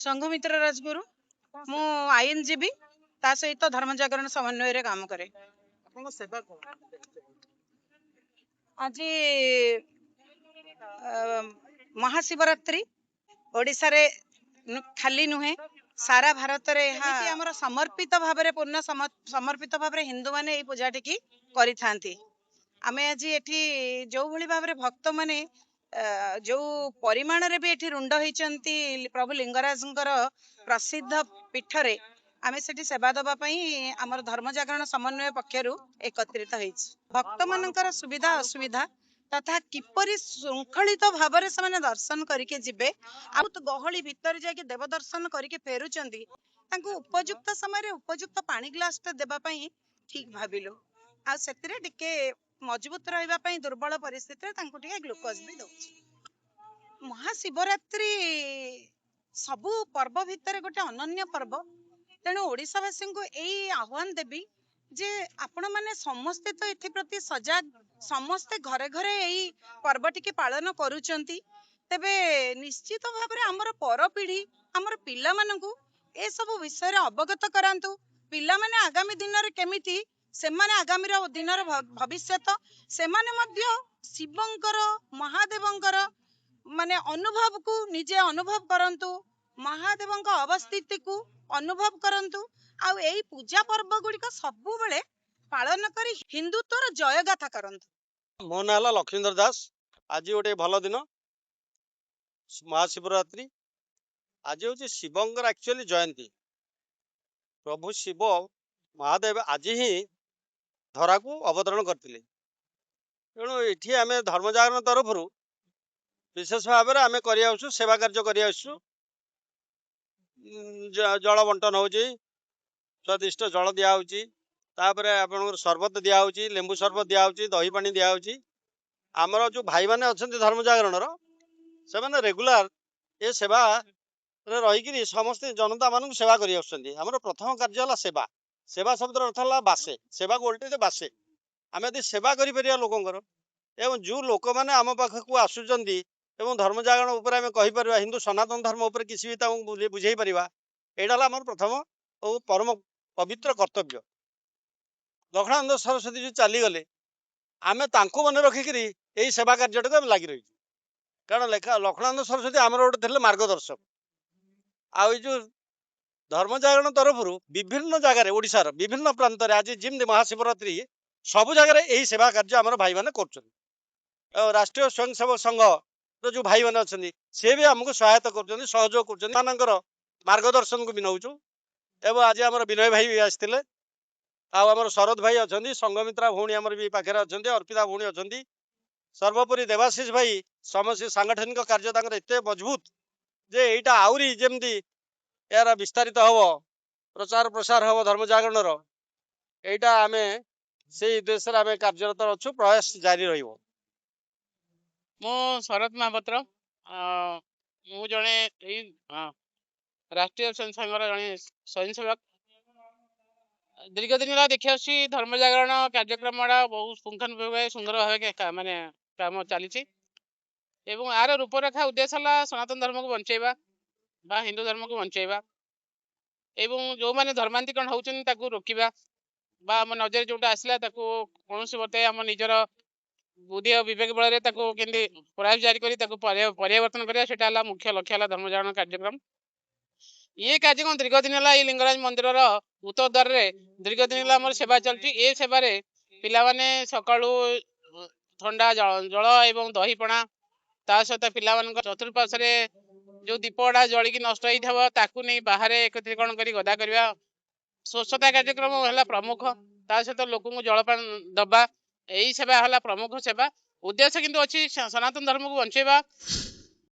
संघमित्र राजगुरु मु आईएनजीबी ता सहित धर्म जागरण समन्वय रे काम करे। आज महाशिवरात्रि ओडिशा रे खाली नुहे सारा भारत रे हमर समर्पित भाव रे पूर्ण समर्पित भाव रे हिंदू माने ए पूजा टिकी करि थांती। आमे आज एठी जो भली भाव रे भक्त माने जो परिमाण रे भी एठी रुंड होइचंती प्रभु लिंगराजंकर प्रसिद्ध पीठ रे आमे सेठी सेवा दबा पई हमर धर्म जागरण समन्वय पक्षरु एकत्रित होइछ। भक्त मानकर सुविधा असुविधा तथा किपरि श्रृंखलित भाव रे से दर्शन करके जिबे आ तो गहली भीतर जाके देव दर्शन करके फेरुचंती तांको उपयुक्त समय रे उपयुक्त पानी ग्लास टे देबा पई ठीक भाबिलो आ सेतिरे टिके मजबूत रहिबा पई दुर्बल परिस्थिति रे तांको टिके ग्लूकोज भी दउछ। महाशिवरात्रि सबु पर्व भितर गोटे अनन्य पर्व तेणु ओडिशावासी को यही आह्वान देवी जे आपण माने समस्ते तो एथि प्रति सजग समस्ते घरे घरे यही पर्व टिके पालन करूचंती तेबे निश्चित भाव रे हमर पर पीढ़ी हमर पिला मानकू ए सब विषय रे अवगत करांतु। पिला माने आगामी दिन रे केमिति सेमाने आगामी दिन रे भविष्यत सेमाने मध्य शिवंकर महादेवंकर माने अनुभव को निजे अनुभव करंतु महादेवंक अवस्थिति को अनुभव करंतु आ एई पूजा पर्व गुड़िक सबु बेले पालन करी हिंदुत्वर जय गाथा करंतु। मो ना लक्ष्मीधर दास। आज गोटे भल दिन महाशिवरात्रि। आज हूँ शिवंकर एक्चुअली जयंती। प्रभु शिव महादेव आज ही धरा को अवतरण करते तेणु ये आम धर्म जागरण तरफ विशेष भाव में आम कर सेवा कार्य कर जल बंटन हो स्वादिष्ट जल दिहर आप सरबत दिहर लेंबू सरबत दिहर दही पानी दिहर आमर जो भाई मैंने अच्छा धर्म जागरण से रेगुलार ये सेवा रहीकि समस्त जनता मान सेवा कर प्रथम कार्य है सेवा। सेवा शब्द अर्थ है बासे सेवा को उल्टे बासे आम यदि सेवा कर लोकंर एवं जो लोक मैंने आम पाखक आसुच्च धर्म जागरण उपर आम कहीपर हिंदू सनातन धर्म उपर किसी भी बुझे पार यहाँ आम प्रथम और परम पवित्र कर्तव्य। लक्ष्मणानंद सरस्वती जो चलीगले आम मन रखिक यही सेवा कार्य आम लगी रही कारण लक्ष्मणानंद सरस्वती आमर गोटे थे मार्गदर्शक आ जो धर्म जागरण तरफ विभिन्न जगार ओडिशार विभिन्न प्रांत आज जिमती महाशिवरात्रि सबु जगार यही सेवा कार्य आम भाई मैंने कर राष्ट्रीय स्वयंसेवक संघ जो भाई मैंने अच्छा सी भी आमको सहायता कर सहयोग कर मार्गदर्शन को भी नौचु एवं आज आम विनय भाई भी आसते आमर शरद भाई अच्छा संगमित्रा भौणी आमर भी पाखे अच्छा अर्पिता भौणी अच्छा सर्वोपरि देवाशीष भाई समस्त सांगठनिक कार्य एत मजबूत जे यहाँ आउरी जमती यार विस्तारित हम प्रचार प्रसार हम धर्म जागरण यहाँ आम से उद्देश्य आम कार्यरत अच्छु प्रयास जारी रही। मो शरद महापात्र मु जड़े राष्ट्रीय संघर जड़े स्वयंसेवक दीर्घ दिन देखिए धर्म जागरण कार्यक्रम बहुत पुंखानुपुंख सुंदर भाव माने काम चली यार रूपरेखा उद्देश्य है सनातन धर्म को बंचेबा बा हिंदू धर्म को बंचेबा एवं जो मैंने धर्मांतरण होती रोकवा बा आम नजर जोटा आसला कौन मते आम निजर बुद्धि और विवेक बल के प्रयास जारी कर परिवर्तन करवा मुख्य लक्ष्य है धर्म जागरण कार्यक्रम। ये कार्यक्रम दीर्घ दिन है लिंगराज मंदिर उत्तरद्वार दीर्घ दिन है सेवा चलती ए सेवार पिलाने सकाळू ठंडा जल एवं दहीपणा ता सहित पिला चतुर्पार्श्व जो दीपड़ा जलिकी नष्ट होता नहीं बाहर एकत्रीकरण कर गदा करवा स्वच्छता कार्यक्रम है प्रमुख ता सहित लोक जलपान दबा यही सेवा है प्रमुख सेवा। उद्देश्य किंतु अच्छी सनातन धर्म को बंचेबा